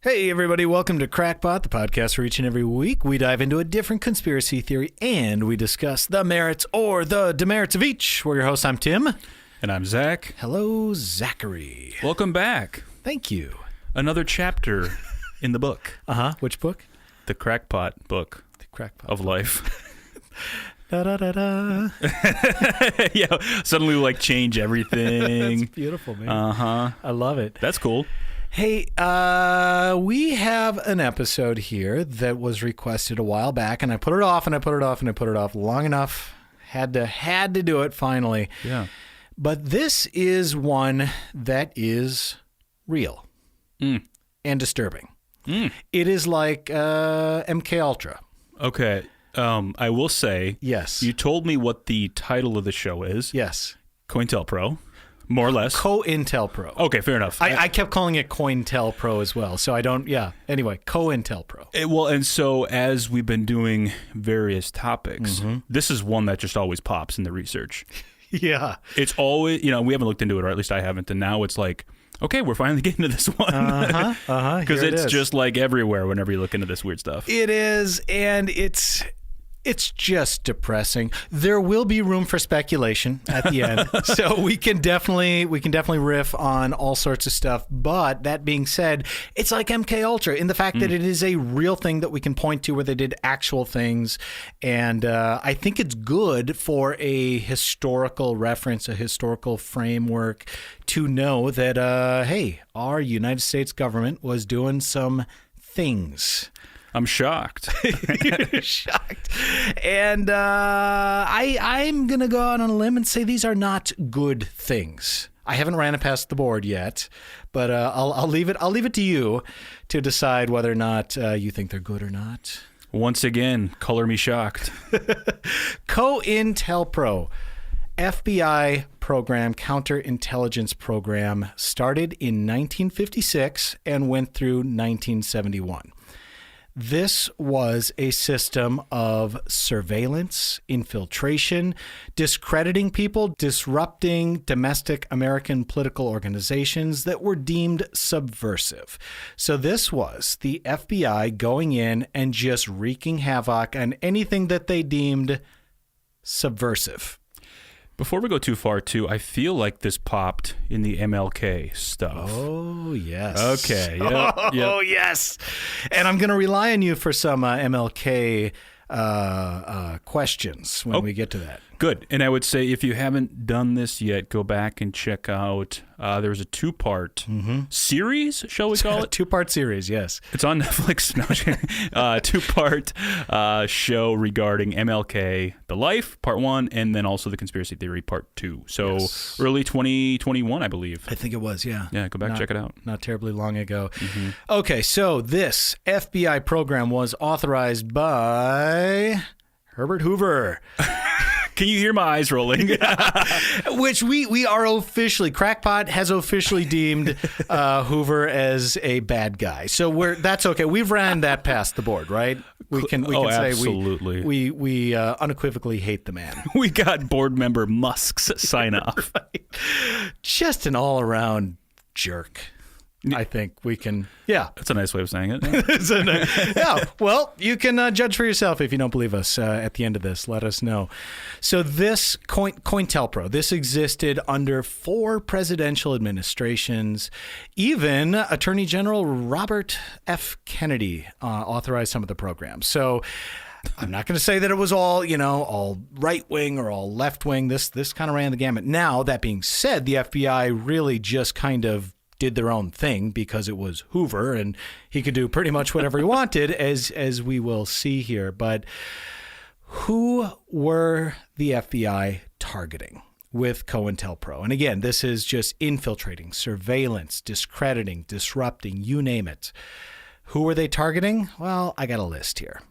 Hey, everybody. Welcome to Crackpot, the podcast where each and every week we dive into a different conspiracy theory and we discuss the merits or the demerits of each. We're your hosts. I'm Tim. And I'm Zach. Hello, Zachary. Welcome back. Thank you. Another chapter in the book. Which book? The Crackpot book. The Crackpot of life. Da da da da. Yeah, suddenly like change everything. That's beautiful, man. I love it. That's cool. Hey, we have an episode here that was requested a while back, and I put it off, and I put it off, and I put it off long enough. Had to do it finally. Yeah. But this is one that is real and disturbing. It is like MK Ultra. Okay. I will say, yes. You told me what the title of the show is. Yes. COINTELPRO. More or less. COINTELPRO. Okay, fair enough. I kept calling it COINTELPRO as well, so I don't, Anyway, COINTELPRO. Well, and so as we've been doing various topics, this is one that just always pops in the research. Yeah. It's always, we haven't looked into it, or at least I haven't, and now it's like, okay, we're finally getting to this one. Because it's just like everywhere whenever you look into this weird stuff. It is, and it's just depressing. There will be room for speculation at the end, so we can definitely riff on all sorts of stuff. But that being said, it's like MK Ultra in the fact that it is a real thing that we can point to where they did actual things, and I think it's good for a historical reference, a historical framework to know that hey, our United States government was doing some things. I'm shocked. You're shocked. And I'm going to go out on a limb and say these are not good things. I haven't ran it past the board yet, but I'll leave it to you to decide whether or not you think they're good or not. Once again, color me shocked. COINTELPRO, FBI program, counterintelligence program, started in 1956 and went through 1971. This was a system of surveillance, infiltration, discrediting people, disrupting domestic American political organizations that were deemed subversive. So this was the FBI going in and just wreaking havoc on anything that they deemed subversive. Before we go too far, too, I feel like this popped in the MLK stuff. Oh, yes. Okay. Yep, Oh, yes. And I'm going to rely on you for some MLK questions when we get to that. Good. And I would say if you haven't done this yet, go back and check out, there was a two-part series, shall we call it? Two-part series, yes. It's on Netflix. No, two-part show regarding MLK, the life, part 1, and then also the conspiracy theory, part 2. So early 2021, I believe. I think it was, yeah. Yeah, go back and check it out. Not terribly long ago. Okay, so this FBI program was authorized by Herbert Hoover. Can you hear my eyes rolling? Which we are officially, Crackpot has officially deemed Hoover as a bad guy. So that's okay. We've ran that past the board, right? We can say absolutely. we unequivocally hate the man. We got board member Musk's sign off. Right. Just an all around jerk. I think we can, That's a nice way of saying it. Yeah, well, you can judge for yourself if you don't believe us at the end of this. Let us know. So this COINTELPRO, this existed under 4 presidential administrations. Even Attorney General Robert F. Kennedy authorized some of the programs. So I'm not going to say that it was all, all right-wing or all left-wing. This kind of ran the gamut. Now, that being said, the FBI really just kind of did their own thing because it was Hoover and he could do pretty much whatever he wanted, as we will see here. But who were the FBI targeting with COINTELPRO? And again, this is just infiltrating, surveillance, discrediting, disrupting, you name it. Who were they targeting? Well, I got a list here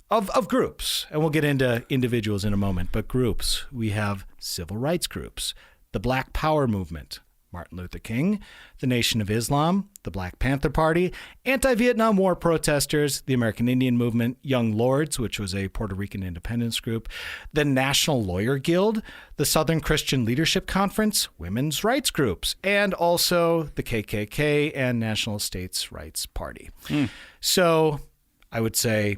of groups, and we'll get into individuals in a moment, but groups. We have civil rights groups, the Black Power movement, Martin Luther King, the Nation of Islam, the Black Panther Party, anti-Vietnam War protesters, the American Indian Movement, Young Lords, which was a Puerto Rican independence group, the National Lawyer Guild, the Southern Christian Leadership Conference, women's rights groups, and also the KKK and National States Rights Party. So I would say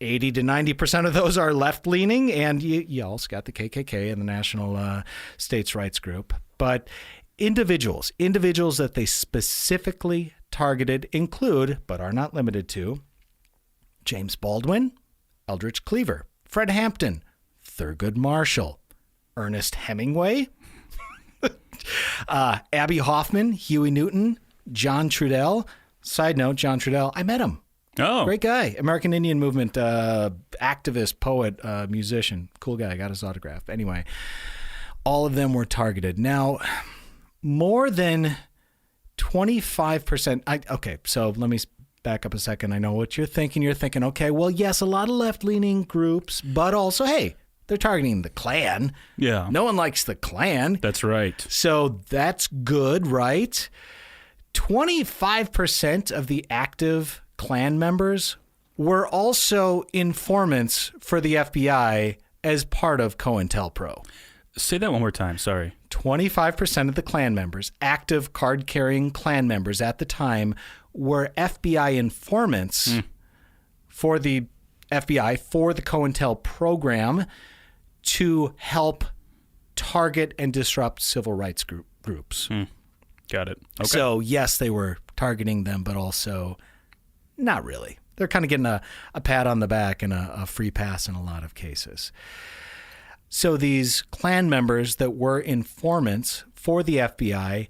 80 to 90% of those are left-leaning, and you also got the KKK and the National States Rights Group. But individuals that they specifically targeted include, but are not limited to, James Baldwin, Eldridge Cleaver, Fred Hampton, Thurgood Marshall, Ernest Hemingway, Abby Hoffman, Huey Newton, John Trudell. Side note, John Trudell, I met him. Oh. Great guy. American Indian Movement activist, poet, musician. Cool guy. Got his autograph. Anyway, all of them were targeted. Now, more than 25%. Okay, so let me back up a second. I know what you're thinking. You're thinking, okay, well, yes, a lot of left-leaning groups, but also, hey, they're targeting the Klan. Yeah. No one likes the Klan. That's right. So that's good, right? 25% of the active Klan members were also informants for the FBI as part of COINTELPRO. Say that one more time. Sorry. 25% of the Klan members, active card-carrying Klan members at the time, were FBI informants for the FBI, for the COINTEL program, to help target and disrupt civil rights groups. Got it. Okay. So, yes, they were targeting them, but also not really. They're kind of getting a pat on the back and a free pass in a lot of cases. So these Klan members that were informants for the FBI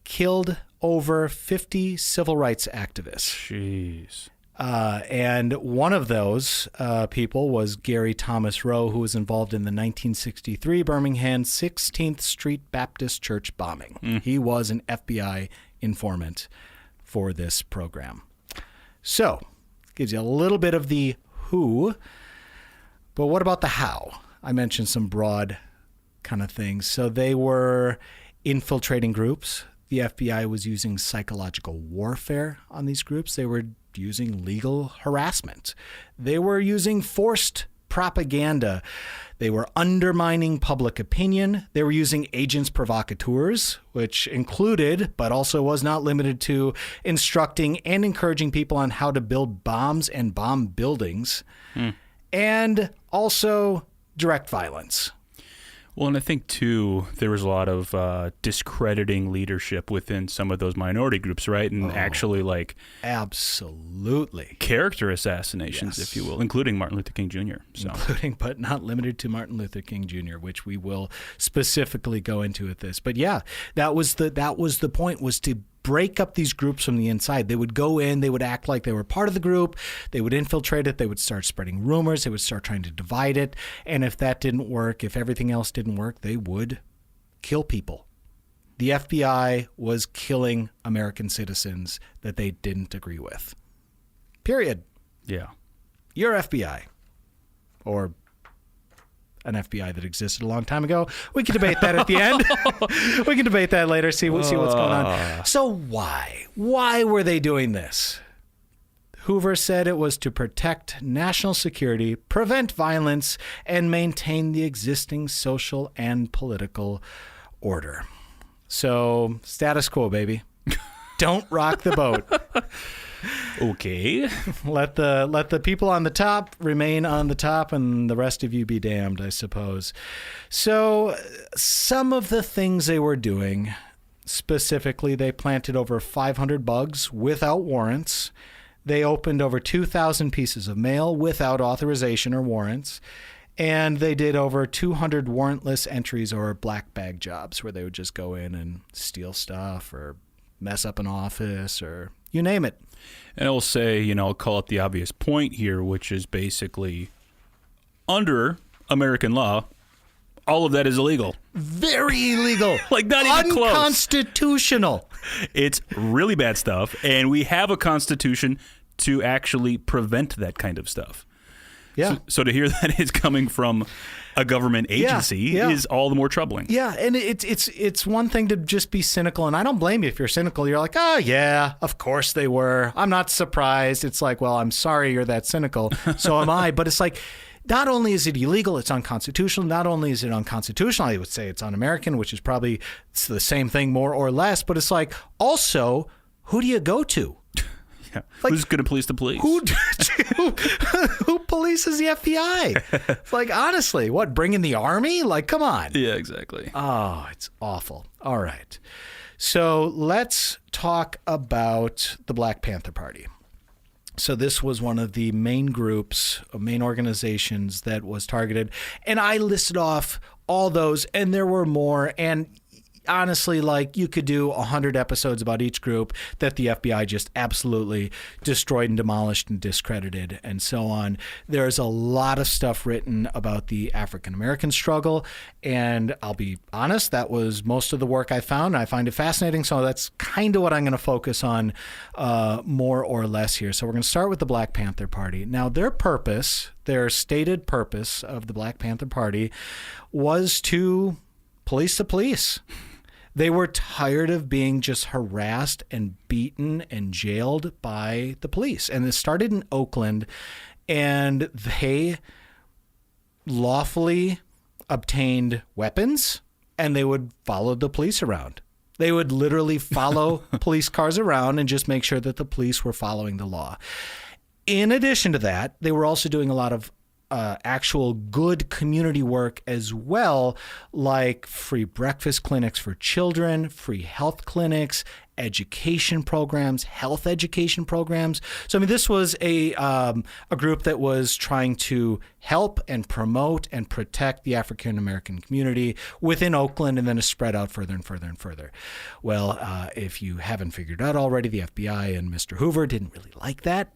killed over 50 civil rights activists. Jeez. And one of those people was Gary Thomas Rowe, who was involved in the 1963 Birmingham 16th Street Baptist Church bombing. He was an FBI informant for this program. So, gives you a little bit of the who, but what about the how? I mentioned some broad kind of things. So they were infiltrating groups. The FBI was using psychological warfare on these groups. They were using legal harassment. They were using forced propaganda. They were undermining public opinion. They were using agents provocateurs, which included, but also was not limited to, instructing and encouraging people on how to build bombs and bomb buildings, and also direct violence. Well, and I think, too, there was a lot of discrediting leadership within some of those minority groups, right? And actually, like... Absolutely. Character assassinations, if you will, including Martin Luther King Jr. So. Including, but not limited to, Martin Luther King Jr., which we will specifically go into with this. But yeah, that was the point, was to break up these groups from the inside. They would go in, they would act like they were part of the group, they would infiltrate it, they would start spreading rumors, they would start trying to divide it, and if that didn't work, if everything else didn't work, they would kill people. The FBI was killing American citizens that they didn't agree with. Period. Yeah. You're FBI. Or an FBI that existed a long time ago. We can debate that at the end. We can debate that later, see what's going on. So why? Why were they doing this? Hoover said it was to protect national security, prevent violence, and maintain the existing social and political order. So, status quo, baby. Don't rock the boat. Okay. Let the people on the top remain on the top, and the rest of you be damned, I suppose. So some of the things they were doing, specifically, they planted over 500 bugs without warrants. They opened over 2,000 pieces of mail without authorization or warrants. And they did over 200 warrantless entries or black bag jobs, where they would just go in and steal stuff or mess up an office or you name it. And I will say, I'll call it the obvious point here, which is basically under American law, all of that is illegal. Very illegal. Like, not even close. Unconstitutional. It's really bad stuff, and we have a constitution to actually prevent that kind of stuff. Yeah. So to hear that it's coming from a government agency is all the more troubling. Yeah, and it's one thing to just be cynical, and I don't blame you if you're cynical. You're like, oh yeah, of course they were. I'm not surprised. It's like, well, I'm sorry you're that cynical. So am I. But it's like, not only is it illegal, it's unconstitutional. Not only is it unconstitutional, I would say it's un-American, which is probably it's the same thing more or less. But it's like, also, who do you go to? Yeah. Like, who's going to police the police? Who polices the FBI? It's like, honestly, what, bring in the army? Like, come on. Yeah, exactly. Oh, it's awful. All right. So let's talk about the Black Panther Party. So this was one of the main groups, main organizations that was targeted. And I listed off all those, and there were more. And honestly, like, you could do 100 episodes about each group that the FBI just absolutely destroyed and demolished and discredited and so on. There's a lot of stuff written about the African-American struggle, and I'll be honest, that was most of the work I found. I find it fascinating, so that's kind of what I'm going to focus on more or less here. So we're going to start with the Black Panther Party. Now, their purpose, their stated purpose of the Black Panther Party was to police the police. They were tired of being just harassed and beaten and jailed by the police. And it started in Oakland, and they lawfully obtained weapons, and they would follow the police around. They would literally follow police cars around and just make sure that the police were following the law. In addition to that, they were also doing a lot of actual good community work as well, like free breakfast clinics for children, free health clinics, education programs, health education programs. So, I mean, this was a group that was trying to help and promote and protect the African-American community within Oakland, and then to spread out further and further and further. Well, if you haven't figured out already, the FBI and Mr. Hoover didn't really like that.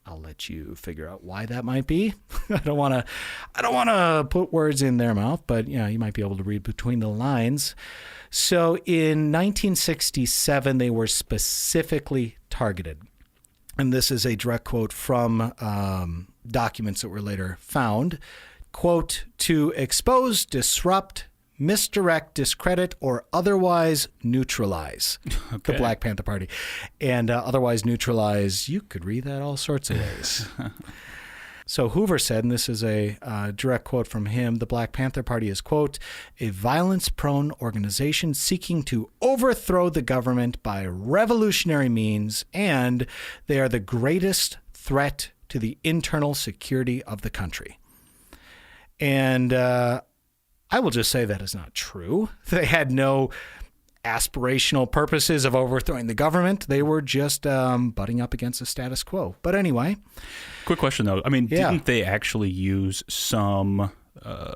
I'll let you figure out why that might be. I don't want to put words in their mouth, but you might be able to read between the lines. So in 1967, they were specifically targeted. And this is a direct quote from documents that were later found. Quote, to expose, disrupt, misdirect, discredit, or otherwise neutralize the Black Panther Party. And otherwise neutralize, you could read that all sorts of ways. So Hoover said, and this is a direct quote from him, the Black Panther Party is, quote, a violence-prone organization seeking to overthrow the government by revolutionary means, and they are the greatest threat to the internal security of the country. And I will just say that is not true. They had no aspirational purposes of overthrowing the government. They were just butting up against the status quo. But anyway. Quick question, though. I mean, didn't they actually use some,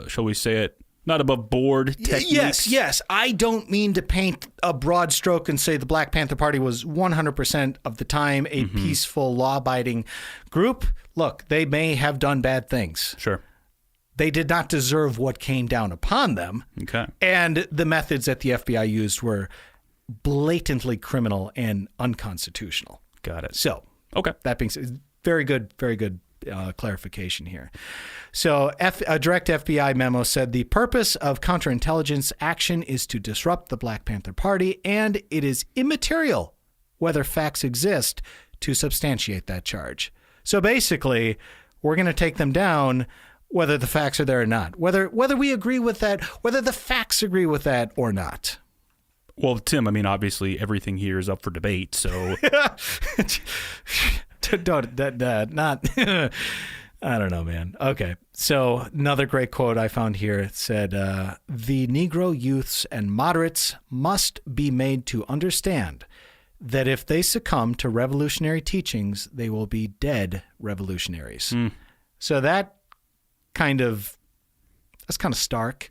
shall we say it, not above board techniques? Yes. I don't mean to paint a broad stroke and say the Black Panther Party was 100% of the time a peaceful, law-abiding group. Look, they may have done bad things. Sure. They did not deserve what came down upon them. Okay. And the methods that the FBI used were blatantly criminal and unconstitutional. Got it. So, that being said, very good clarification here. So, a direct FBI memo said the purpose of counterintelligence action is to disrupt the Black Panther Party, and it is immaterial whether facts exist to substantiate that charge. So basically, we're going to take them down whether the facts are there or not, whether we agree with that, whether the facts agree with that or not. Well, Tim, I mean, obviously everything here is up for debate, so. I don't know, man. Okay. So another great quote I found here. It said, the Negro youths and moderates must be made to understand that if they succumb to revolutionary teachings, they will be dead revolutionaries. So that's kind of stark.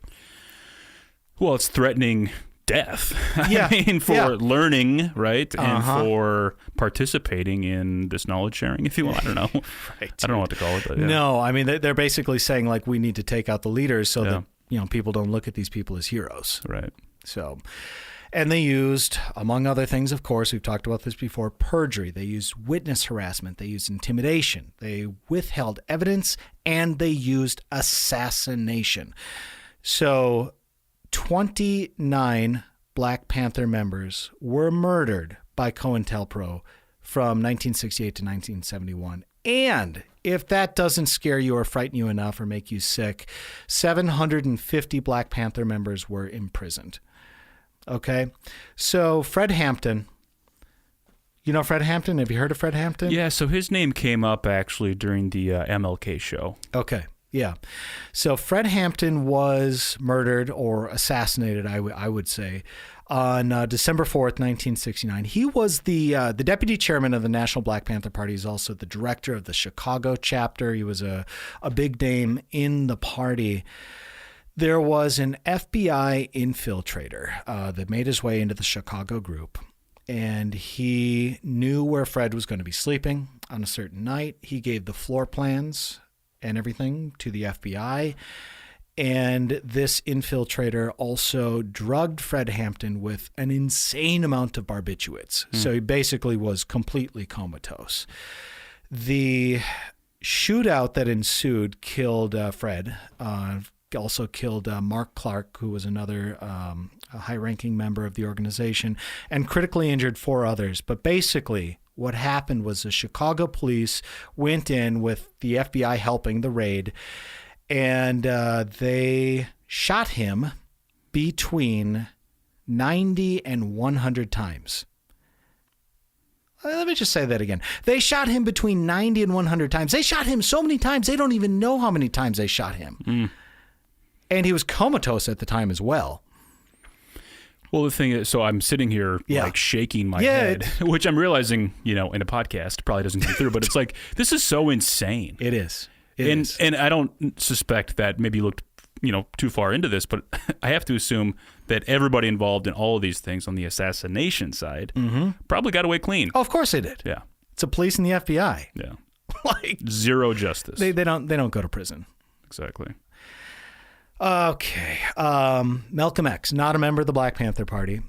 Well, it's threatening death. Yeah. I mean, for learning, right? And for participating in this knowledge sharing, if you will. I don't know. Right. I don't know what to call it. But yeah. No, I mean, they're basically saying, like, we need to take out the leaders so that, people don't look at these people as heroes. Right. So And they used, among other things, of course, we've talked about this before, perjury. They used witness harassment. They used intimidation. They withheld evidence, and they used assassination. So 29 Black Panther members were murdered by COINTELPRO from 1968 to 1971. And if that doesn't scare you or frighten you enough or make you sick, 750 Black Panther members were imprisoned. Okay? So Fred Hampton, you know Fred Hampton? Have you heard of Fred Hampton? Yeah, so his name came up actually during the MLK show. Okay, yeah. So Fred Hampton was murdered or assassinated, I would say, on December 4th, 1969. He was the deputy chairman of the National Black Panther Party. He's also the director of the Chicago chapter. He was a big name in the party. There was an FBI infiltrator that made his way into the Chicago group, and he knew where Fred was going to be sleeping on a certain night. He gave the floor plans and everything to the FBI. And this infiltrator also drugged Fred Hampton with an insane amount of barbiturates. So he basically was completely comatose. The shootout that ensued killed Fred, also killed Mark Clark, who was another high-ranking member of the organization, and critically injured 4 others. But basically, what happened was the Chicago police went in with the FBI helping the raid, and they shot him between 90 and 100 times. Let me just say that again. They shot him between 90 and 100 times. They shot him so many times, they don't even know how many times they shot him. And he was comatose at the time as well. Well, the thing is, so I'm sitting here like shaking my head, which I'm realizing, in a podcast probably doesn't come through, but it's like, this is so insane. It is. And I don't suspect that maybe you looked, too far into this, but I have to assume that everybody involved in all of these things on the assassination side probably got away clean. Oh, of course they did. Yeah. It's the police and the FBI. Yeah. Like zero justice. They don't go to prison. Exactly. Okay. Malcom X, not a member of the Black Panther Party,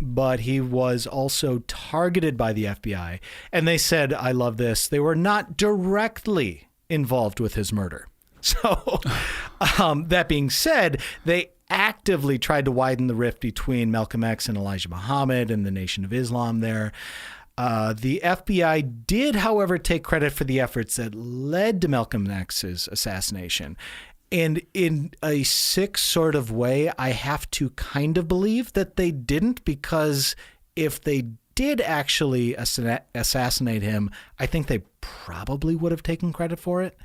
but he was also targeted by the FBI. And they said, I love this, they were not directly involved with his murder. So that being said, they actively tried to widen the rift between Malcom X and Elijah Muhammad and the Nation of Islam there. The FBI did, however, take credit for the efforts that led to Malcom X's assassination. And in a sick sort of way, I have to kind of believe that they didn't, because if they did actually assassinate him, I think they probably would have taken credit for it.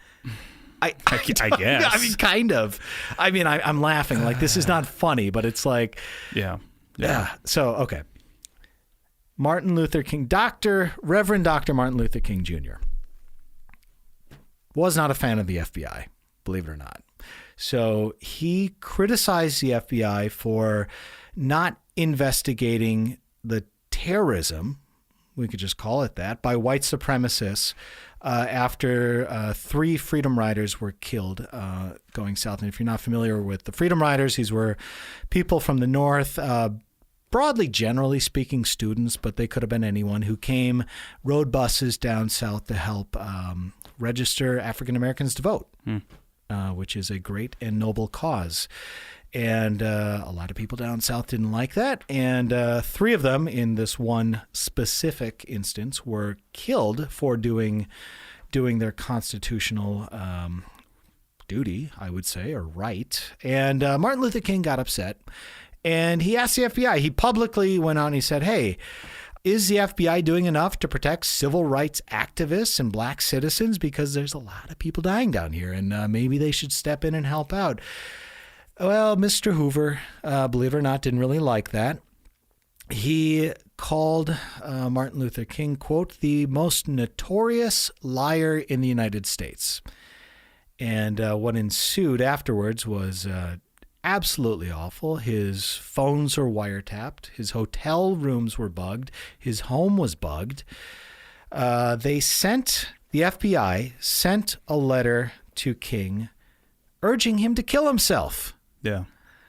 I guess. I mean, kind of. I mean, I'm laughing. Like, this is not funny, but it's like... Yeah. So, okay. Martin Luther King, Reverend Dr. Martin Luther King Jr. was not a fan of the FBI, believe it or not. So he criticized the FBI for not investigating the terrorism, we could just call it that, by white supremacists after 3 Freedom Riders were killed going south. And if you're not familiar with the Freedom Riders, these were people from the North, broadly, generally speaking, students, but they could have been anyone who rode buses down south to help register African Americans to vote. Which is a great and noble cause. And a lot of people down south didn't like that. And 3 of them in this one specific instance were killed for doing their constitutional duty, I would say, or right. And Martin Luther King got upset. And he asked the FBI, he publicly went on and he said, hey, is the FBI doing enough to protect civil rights activists and black citizens? Because there's a lot of people dying down here, and maybe they should step in and help out. Well, Mr. Hoover, believe it or not, didn't really like that. He called Martin Luther King, quote, the most notorious liar in the United States. And what ensued afterwards was absolutely awful. His phones were wiretapped. His hotel rooms were bugged. His home was bugged. The FBI sent a letter to King urging him to kill himself. Yeah.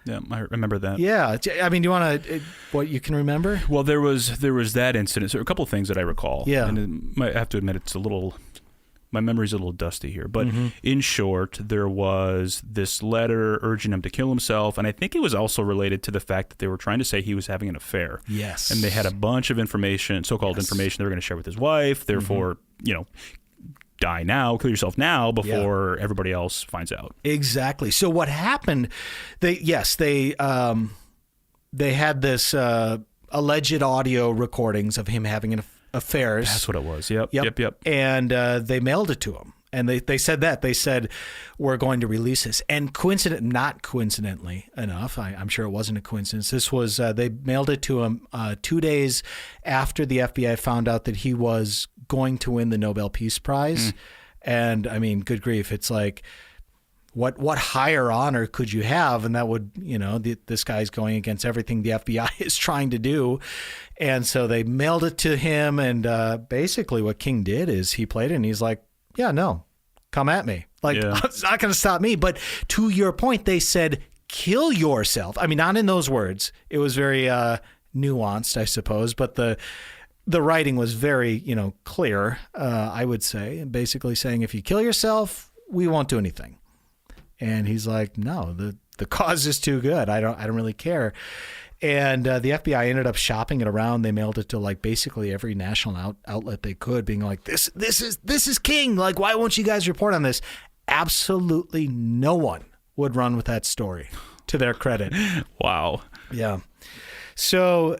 Yeah, I remember that. Yeah. I mean, do you want to, what you can remember? Well, there was that incident. So a couple of things that I recall. Yeah. And I have to admit, my memory's a little dusty here. But in short, there was this letter urging him to kill himself. And I think it was also related to the fact that they were trying to say he was having an affair. Yes. And they had a bunch of information, so-called information they were going to share with his wife. Therefore, die now, kill yourself now before everybody else finds out. Exactly. So what happened, they had this alleged audio recordings of him having affairs. That's what it was. Yep. And they mailed it to him. And they said that. They said, we're going to release this. And not coincidentally enough, I'm sure it wasn't a coincidence, this was, they mailed it to him 2 days after the FBI found out that he was going to win the Nobel Peace Prize. And I mean, good grief, it's like, what higher honor could you have? And that would, this guy's going against everything the FBI is trying to do. And so they mailed it to him. And basically what King did is he played it and he's like, yeah, no, come at me. It's not going to stop me. But to your point, they said, kill yourself. I mean, not in those words. It was very nuanced, I suppose. But the writing was very, clear, I would say. Basically saying, if you kill yourself, we won't do anything. And he's like, no, the cause is too good. I don't really care. And the FBI ended up shopping it around. They mailed it to basically every national outlet they could, being like, this is King. Like, why won't you guys report on this? Absolutely no one would run with that story, to their credit. Wow. Yeah. So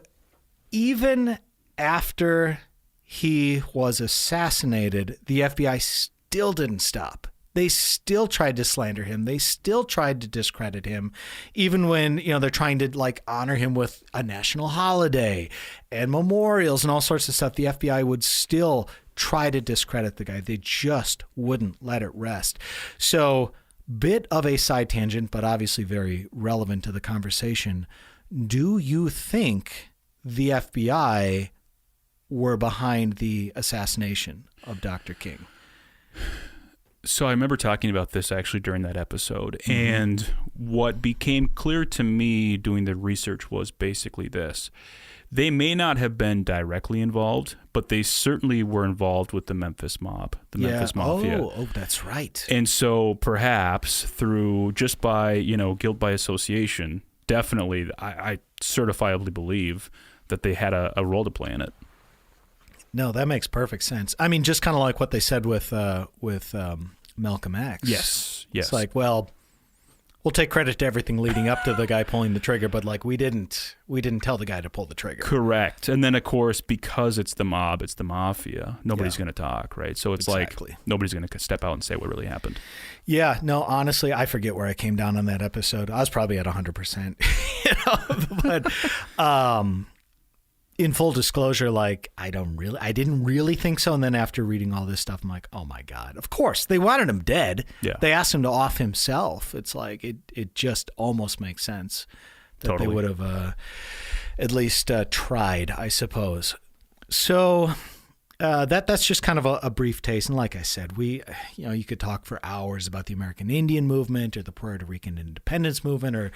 even after he was assassinated, the FBI still didn't stop. They still tried to slander him. They still tried to discredit him, even when, they're trying to honor him with a national holiday and memorials and all sorts of stuff. The FBI would still try to discredit the guy. They just wouldn't let it rest. So, bit of a side tangent, but obviously very relevant to the conversation. Do you think the FBI were behind the assassination of Dr. King? So I remember talking about this actually during that episode, and what became clear to me doing the research was basically this. They may not have been directly involved, but they certainly were involved with the Memphis mob, the Memphis Mafia. Oh, that's right. And so perhaps through just by, guilt by association, definitely I certifiably believe that they had a role to play in it. No, that makes perfect sense. I mean, just kind of like what they said with Malcom X. Yes. It's like, well, we'll take credit to everything leading up to the guy pulling the trigger, but we didn't tell the guy to pull the trigger. Correct. And then of course, because it's the mob, it's the mafia, nobody's going to talk, right? So it's exactly. like nobody's going to step out and say what really happened. Yeah, no, honestly, I forget where I came down on that episode. I was probably at 100%. But in full disclosure, I didn't really think so. And then after reading all this stuff, I'm like, oh my God, of course they wanted him dead. Yeah. They asked him to off himself. It's like, it just almost makes sense that Totally. they would have at least tried, I suppose. So that's just kind of a brief taste. And like I said, you could talk for hours about the American Indian movement or the Puerto Rican independence movement or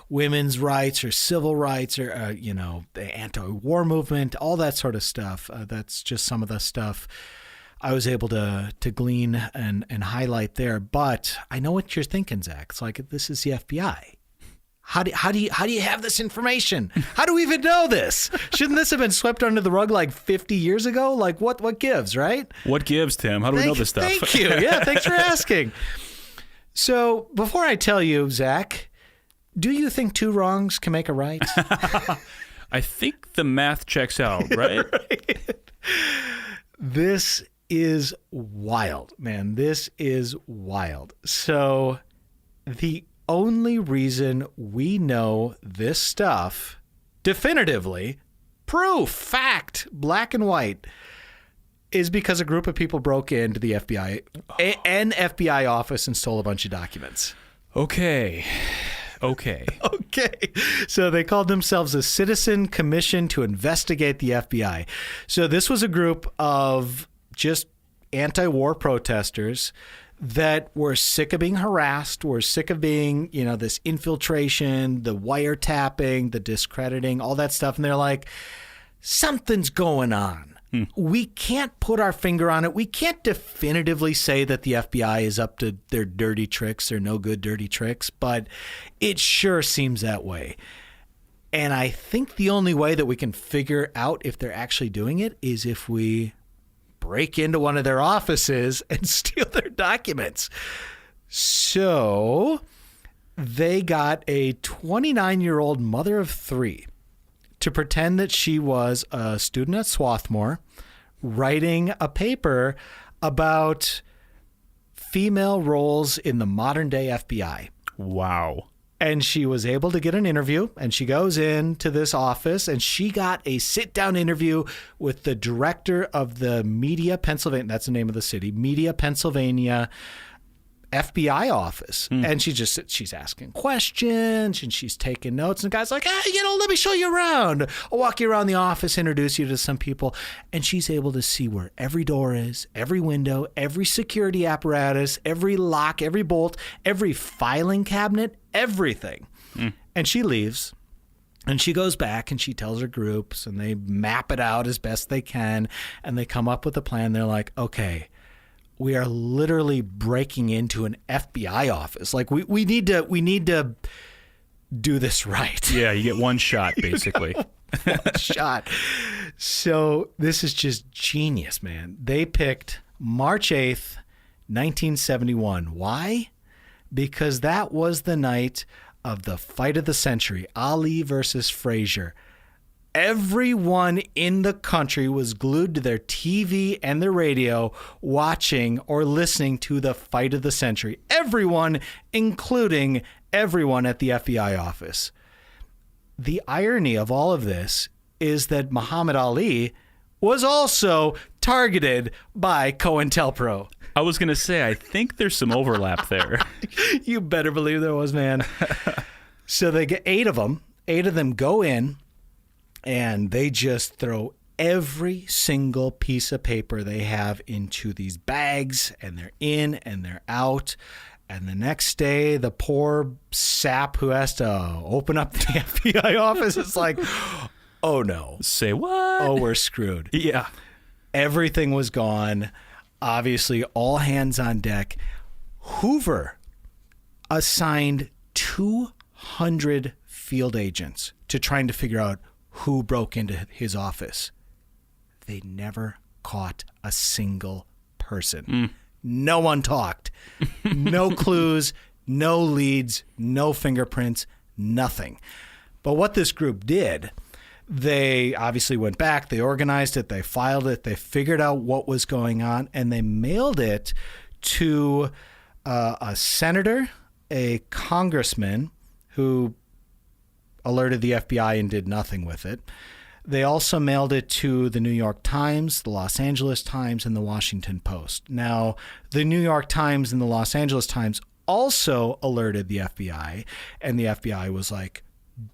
women's rights or civil rights or, the anti-war movement, all that sort of stuff. That's just some of the stuff I was able to glean and highlight there. But I know what you're thinking, Zach. It's like, this is the FBI. How do you have this information? How do we even know this? Shouldn't this have been swept under the rug 50 years ago? What gives, right? What gives, Tim? How do we know this stuff? Thank you. Yeah, thanks for asking. So before I tell you, Zach, do you think two wrongs can make a right? I think the math checks out, right? Right. This is wild, man. This is wild. So the only reason we know this stuff definitively, proof, fact, black and white, is because a group of people broke into the FBI, an FBI office, and stole a bunch of documents. Okay. So they called themselves a Citizen Commission to Investigate the FBI. So this was a group of just anti-war protesters that were sick of being harassed, were sick of being, this infiltration, the wiretapping, the discrediting, all that stuff. And they're like, something's going on. We can't put our finger on it. We can't definitively say that the FBI is up to their dirty tricks, their no good dirty tricks, but it sure seems that way. And I think the only way that we can figure out if they're actually doing it is if we break into one of their offices and steal their documents. So they got a 29-year-old mother of three to pretend that she was a student at Swarthmore writing a paper about female roles in the modern day FBI. Wow. And she was able to get an interview, and she goes into this office, and she got a sit-down interview with the director of the Media Pennsylvania, that's the name of the city, Media Pennsylvania FBI office. And she's asking questions and she's taking notes, and the guy's like, let me show you around. I'll walk you around the office, introduce you to some people. And she's able to see where every door is, every window, every security apparatus, every lock, every bolt, every filing cabinet, everything. And she leaves. And she goes back and she tells her groups, and they map it out as best they can, and they come up with a plan. They're like, okay, we are literally breaking into an FBI office. Like we need to do this right. Yeah, you get one shot, basically. One shot. So this is just genius, man. They picked March 8th, 1971. Why? Because that was the night of the fight of the century, Ali versus Frazier. Everyone in the country was glued to their TV and their radio watching or listening to the fight of the century. Everyone, including everyone at the FBI office. The irony of all of this is that Muhammad Ali was also targeted by COINTELPRO. I was going to say, I think there's some overlap there. You better believe there was, man. So they get 8 of them. 8 of them go in, and they just throw every single piece of paper they have into these bags, and they're in and they're out. And the next day, the poor sap who has to open up the FBI office is like, oh no. Say what? Oh, we're screwed. Yeah. Everything was gone. Obviously, all hands on deck. Hoover assigned 200 field agents to trying to figure out who broke into his office. They never caught a single person. No one talked. No clues, no leads, no fingerprints, nothing. But what this group did, they obviously went back, they organized it, they filed it, they figured out what was going on, and they mailed it to a senator, a congressman who alerted the FBI and did nothing with it. They also mailed it to the New York Times, the Los Angeles Times, and the Washington Post. Now, the New York Times and the Los Angeles Times also alerted the FBI, and the FBI was like,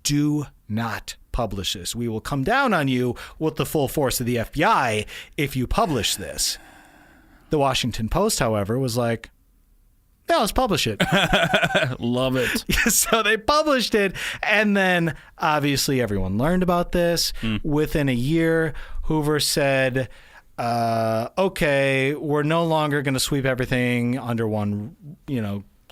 do not publish this. We will come down on you with the full force of the FBI if you publish this. The Washington Post, however, was like, yeah, let's publish it. Love it. So they published it, and then obviously everyone learned about this. Within a year, Hoover said, okay, we're no longer going to sweep everything under one,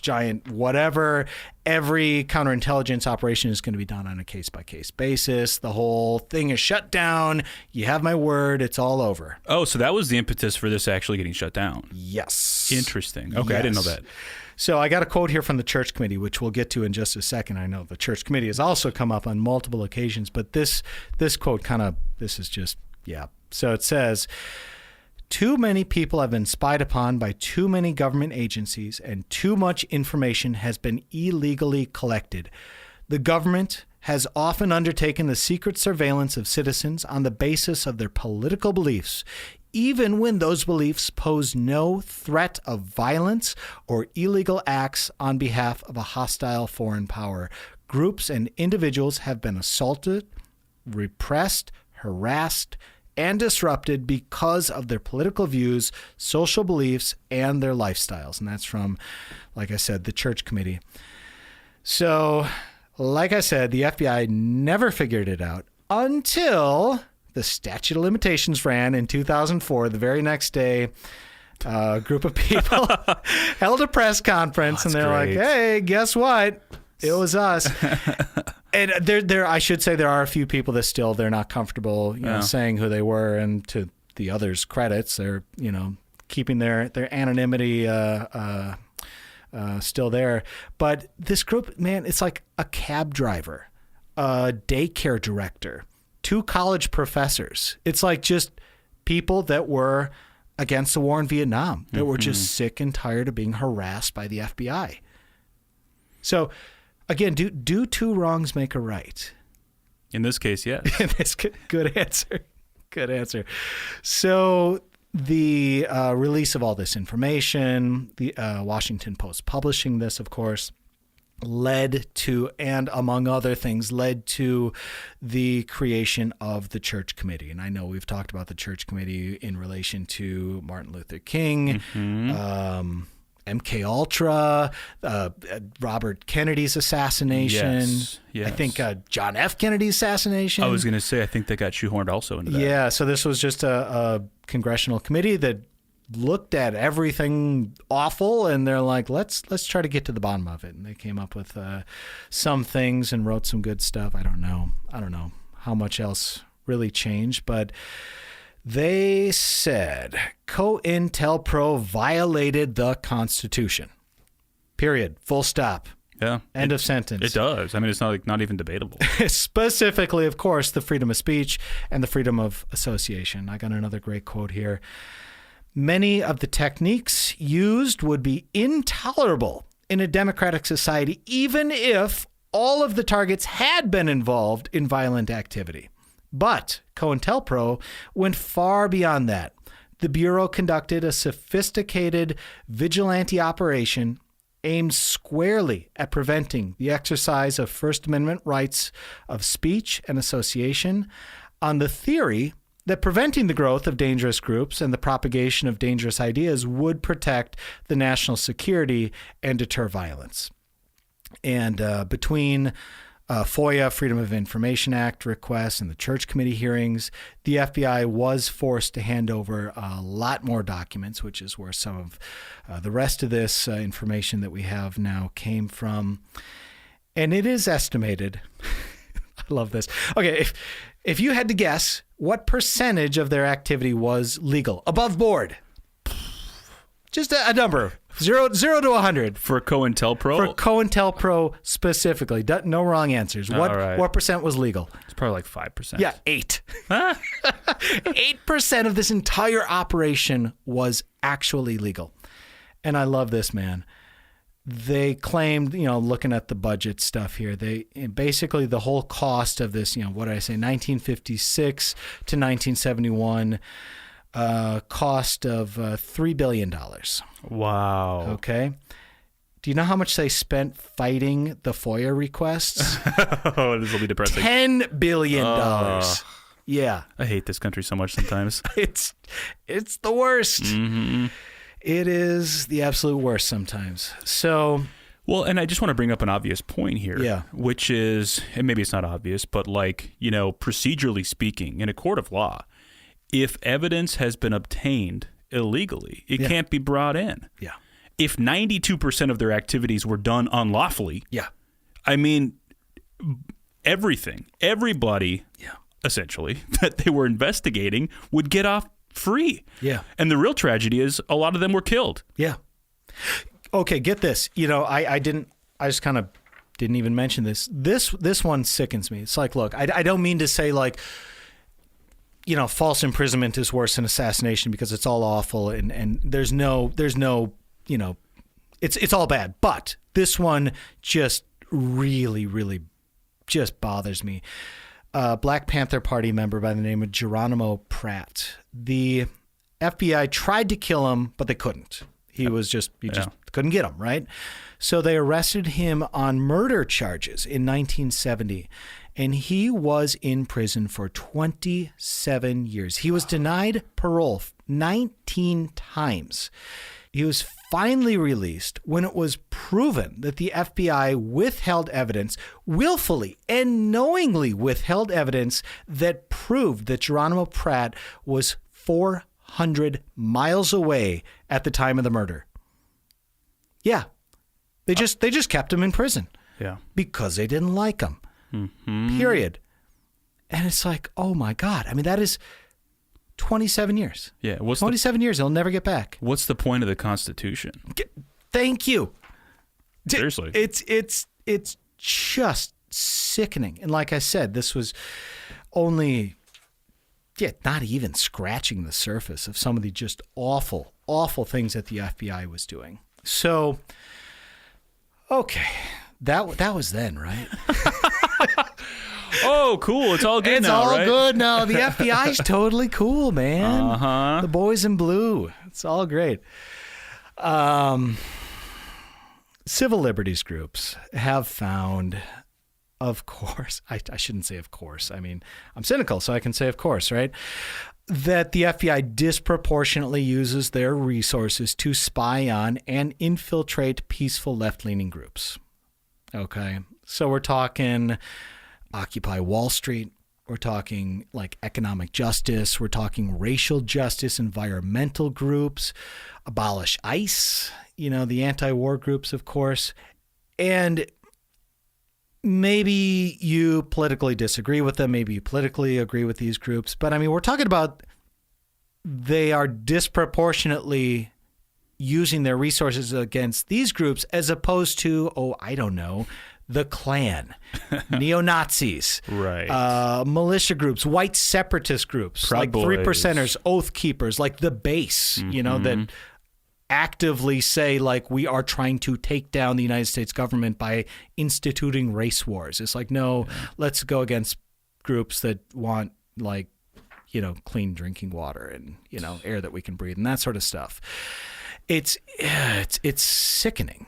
giant whatever. Every counterintelligence operation is going to be done on a case-by-case basis. The whole thing is shut down. You have my word. It's all over. Oh, so that was the impetus for this actually getting shut down. Yes. Interesting. Okay, yes. I didn't know that. So I got a quote here from the Church Committee, which we'll get to in just a second. I know the Church Committee has also come up on multiple occasions, but this quote this is just, yeah. So it says, too many people have been spied upon by too many government agencies, and too much information has been illegally collected. The government has often undertaken the secret surveillance of citizens on the basis of their political beliefs, even when those beliefs pose no threat of violence or illegal acts on behalf of a hostile foreign power. Groups and individuals have been assaulted, repressed, harassed, and disrupted because of their political views, social beliefs, and their lifestyles. And that's from, like I said, the Church Committee. So, like I said, the FBI never figured it out until the statute of limitations ran in 2004. The very next day, a group of people held a press conference, and they're like, hey, guess what? It was us. And I should say there are a few people that still, they're not comfortable, saying who they were, and to the others' credits, they're, keeping their anonymity still there. But this group, man, it's like a cab driver, a daycare director, 2 college professors. It's like just people that were against the war in Vietnam, that were just sick and tired of being harassed by the FBI. So, again, do 2 wrongs make a right? In this case, yes. Good answer. Good answer. So the release of all this information, the Washington Post publishing this, of course, led to, and among other things, led to the creation of the Church Committee. And I know we've talked about the Church Committee in relation to Martin Luther King, MK Ultra, Robert Kennedy's assassination. Yes. I think John F. Kennedy's assassination. I was going to say, I think they got shoehorned also into that. Yeah, so this was just a congressional committee that looked at everything awful, and they're like, let's try to get to the bottom of it. And they came up with some things and wrote some good stuff. I don't know how much else really changed, but they said COINTELPRO violated the Constitution. Period. Full stop. Yeah. End of sentence. It does. I mean, it's not even debatable. Specifically, of course, the freedom of speech and the freedom of association. I got another great quote here. Many of the techniques used would be intolerable in a democratic society, even if all of the targets had been involved in violent activity. But COINTELPRO went far beyond that. The Bureau conducted a sophisticated vigilante operation aimed squarely at preventing the exercise of First Amendment rights of speech and association on the theory that preventing the growth of dangerous groups and the propagation of dangerous ideas would protect the national security and deter violence. And between FOIA, Freedom of Information Act requests, and the Church Committee hearings, the FBI was forced to hand over a lot more documents, which is where some of the rest of this information that we have now came from. And it is estimated, I love this. Okay, if you had to guess what percentage of their activity was legal, above board, just a number. 0 to 100. For COINTELPRO? For COINTELPRO specifically. No wrong answers. What percent was legal? It's probably like 5%. Yeah, 8. 8% of this entire operation was actually legal. And I love this, man. They claimed, looking at the budget stuff here, basically the whole cost of this, what did I say, 1956 to 1971, cost of $3 billion. Wow. Okay. Do you know how much they spent fighting the FOIA requests? Oh, this will be depressing. $10 billion. Yeah. I hate this country so much sometimes. It's the worst. Mm-hmm. It is the absolute worst sometimes. So... Well, and I just want to bring up an obvious point here, which is, and maybe it's not obvious, but procedurally speaking, in a court of law, if evidence has been obtained illegally, it can't be brought in. Yeah. If 92% of their activities were done unlawfully, I mean, everybody, essentially, that they were investigating would get off free. Yeah. And the real tragedy is a lot of them were killed. Yeah. Okay, get this. I just kind of didn't even mention this. This one sickens me. It's like, look, I don't mean to say false imprisonment is worse than assassination because it's all awful and there's no, it's all bad. But this one just really, really just bothers me. Black Panther Party member by the name of Geronimo Pratt. The FBI tried to kill him, but they couldn't. He just couldn't get him, right? So they arrested him on murder charges in 1970. and he was in prison for 27 years. He was denied parole 19 times. He was finally released when it was proven that the FBI withheld evidence, willfully and knowingly withheld evidence that proved that Geronimo Pratt was 400 miles away at the time of the murder. Yeah. They just kept him in prison. Yeah. Because they didn't like him. Mm-hmm. Period. And it's like, oh my God. I mean, that is 27 years. Yeah. 27 years. He'll never get back. What's the point of the Constitution? Thank you. Seriously. It's just sickening. And like I said, this was only, not even scratching the surface of some of the just awful, awful things that the FBI was doing. So, okay. That was then, right? Oh, cool. It's all good now, right? It's all good now. The FBI's totally cool, man. Uh-huh. The boys in blue. It's all great. Civil liberties groups have found, of course, I shouldn't say of course. I mean, I'm cynical, so I can say of course, right? That the FBI disproportionately uses their resources to spy on and infiltrate peaceful left-leaning groups. Okay, so we're talking Occupy Wall Street. We're talking like economic justice. We're talking racial justice, environmental groups, abolish ICE, the anti-war groups, of course. And maybe you politically disagree with them. Maybe you politically agree with these groups. But I mean, we're talking about they are disproportionately using their resources against these groups as opposed to, the Klan, neo-Nazis, right? Militia groups, white separatist groups, Proud like Boys. 3 Percenters, Oath Keepers, like the base, that actively say, like, we are trying to take down the United States government by instituting race wars. It's like, no, let's go against groups that want, like, clean drinking water and, air that we can breathe and that sort of stuff. It's sickening.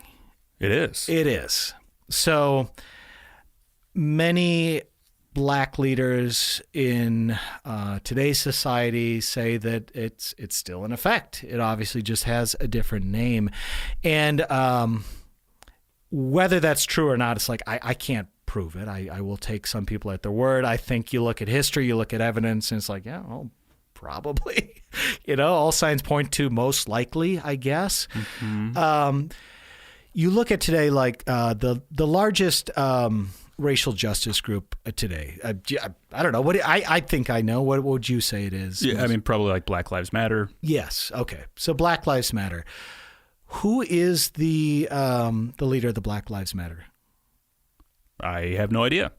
It is. It is. So many black leaders in today's society say that it's still in effect. It obviously just has a different name. And whether that's true or not, it's like I can't prove it. I will take some people at their word. I think you look at history, you look at evidence, and it's like, yeah, well, probably. All signs point to most likely, I guess. Mm-hmm. You look at today, like the largest racial justice group today. I don't know. I think I know. What would you say it is? Yeah, I mean, probably like Black Lives Matter. Yes. Okay. So Black Lives Matter. Who is the leader of the Black Lives Matter? I have no idea.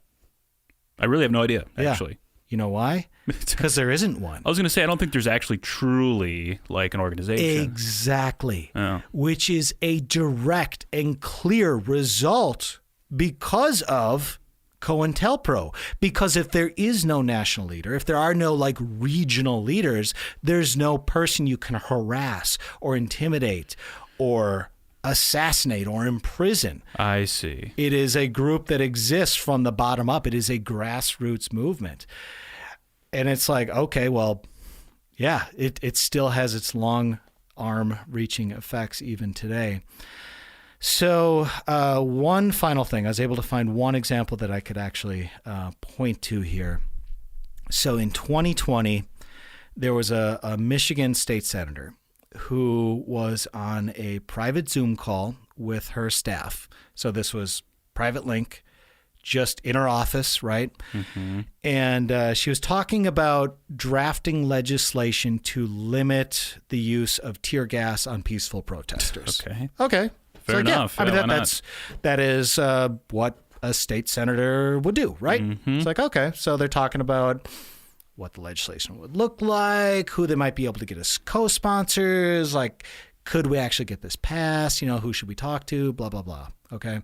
I really have no idea, actually. You know why? Because there isn't one. I was going to say, I don't think there's actually truly like an organization. Exactly. Oh. Which is a direct and clear result because of COINTELPRO. Because if there is no national leader, if there are no like regional leaders, there's no person you can harass or intimidate or assassinate or imprison. I see. It is a group that exists from the bottom up. It is a grassroots movement. And it's like, okay, well, yeah, it still has its long arm reaching effects even today. So one final thing, I was able to find one example that I could actually point to here. So in 2020, there was a Michigan state senator who was on a private Zoom call with her staff. So this was private link, just in her office, right? Mm-hmm. And she was talking about drafting legislation to limit the use of tear gas on peaceful protesters. Okay. Fair enough. Yeah, I mean, that is what a state senator would do, right? Mm-hmm. It's like, okay, so they're talking about what the legislation would look like, who they might be able to get as co-sponsors, like, could we actually get this passed? Who should we talk to? Blah, blah, blah. Okay.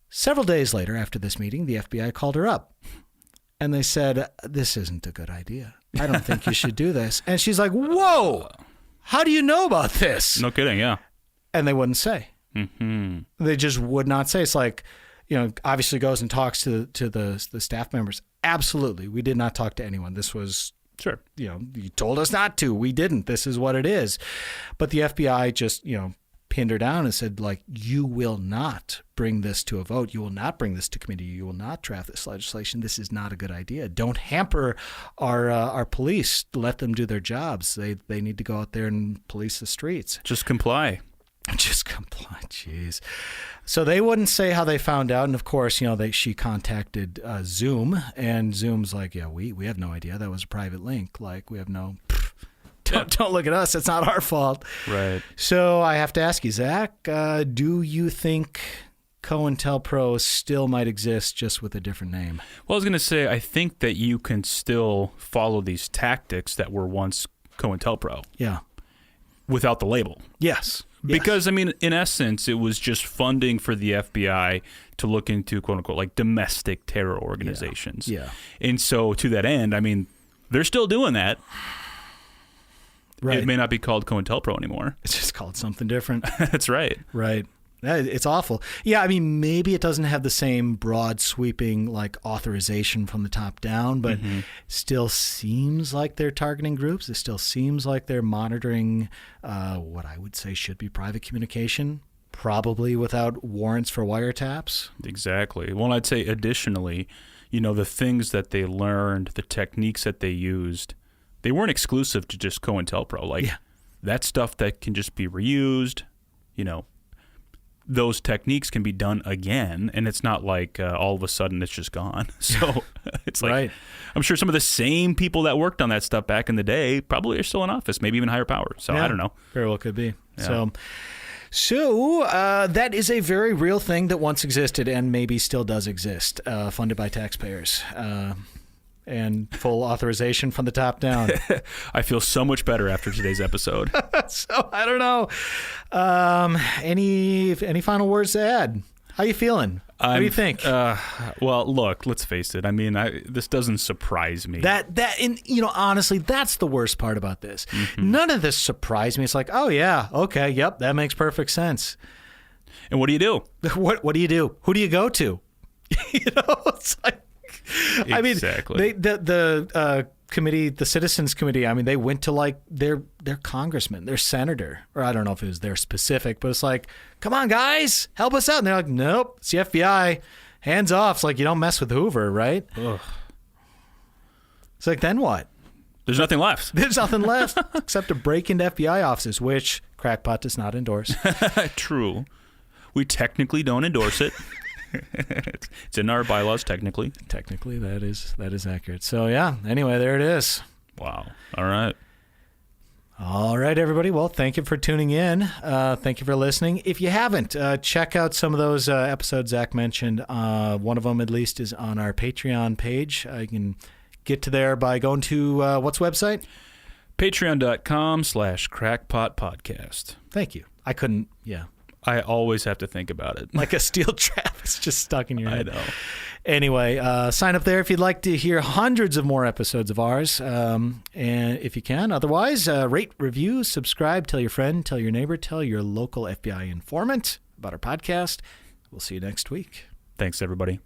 Several days later, after this meeting, the FBI called her up and they said, this isn't a good idea. I don't think you should do this. And she's like, whoa, how do you know about this? No kidding, yeah. And they wouldn't say. Mm-hmm. They just would not say. It's like, obviously goes and talks to the staff members. Absolutely, we did not talk to anyone. This was Sure. you told us not to. We didn't. This is what it is. But the FBI just pinned her down and said, like, you will not bring this to a vote. You will not bring this to committee. You will not draft this legislation. This is not a good idea. Don't hamper our police. Let them do their jobs. They need to go out there and police the streets. Just comply. Just comply. Jeez. So they wouldn't say how they found out. And of course, she contacted Zoom, and Zoom's like, yeah, we have no idea. That was a private link. Like, we have no... Don't look at us. It's not our fault. Right. So I have to ask you, Zach, do you think COINTELPRO still might exist just with a different name? Well, I was going to say, I think that you can still follow these tactics that were once COINTELPRO. Yeah. Without the label. Yes. Because, I mean, in essence, it was just funding for the FBI to look into, quote unquote, like domestic terror organizations. Yeah. And so to that end, I mean, they're still doing that. Right. It may not be called COINTELPRO anymore. It's just called something different. That's right. Right. It's awful. Yeah, I mean, maybe it doesn't have the same broad sweeping like authorization from the top down, but still seems like they're targeting groups. It still seems like they're monitoring what I would say should be private communication, probably without warrants for wiretaps. Exactly. Well, I'd say additionally, the things that they learned, the techniques that they used, they weren't exclusive to just COINTELPRO. Like that stuff that can just be reused, those techniques can be done again, and it's not like all of a sudden it's just gone. So it's like, right. I'm sure some of the same people that worked on that stuff back in the day probably are still in office, maybe even higher power. So I don't know. Very well could be. Yeah. So that is a very real thing that once existed and maybe still does exist, funded by taxpayers. And full authorization from the top down. I feel so much better after today's episode. So I don't know. Any final words to add? How you feeling? What do you think? Well, look, let's face it. I mean, this doesn't surprise me. Honestly, that's the worst part about this. None of this surprised me. It's like, oh yeah, okay, yep, that makes perfect sense. And what do you do? What do you do? Who do you go to? It's like. Exactly. I mean, the committee, the Citizens Committee, I mean, they went to like their congressman, their senator, or I don't know if it was their specific, but it's like, come on, guys, help us out. And they're like, nope, it's the FBI, hands off. It's like, you don't mess with Hoover, right? Ugh. It's like, then what? There's nothing left. There's nothing left except to break into FBI offices, which Crackpot does not endorse. True. We technically don't endorse it. It's in our bylaws, technically. Technically, that is accurate. So, yeah, anyway, there it is. Wow. All right. All right, everybody. Well, thank you for tuning in. Thank you for listening. If you haven't, check out some of those episodes Zach mentioned. One of them, at least, is on our Patreon page. You can get to there by going to what's website? Patreon.com/crackpotpodcast. Thank you. I couldn't, yeah. I always have to think about it. Like a steel trap. It's just stuck in your head. I know. Anyway, sign up there if you'd like to hear hundreds of more episodes of ours. And if you can. Otherwise, rate, review, subscribe, tell your friend, tell your neighbor, tell your local FBI informant about our podcast. We'll see you next week. Thanks, everybody.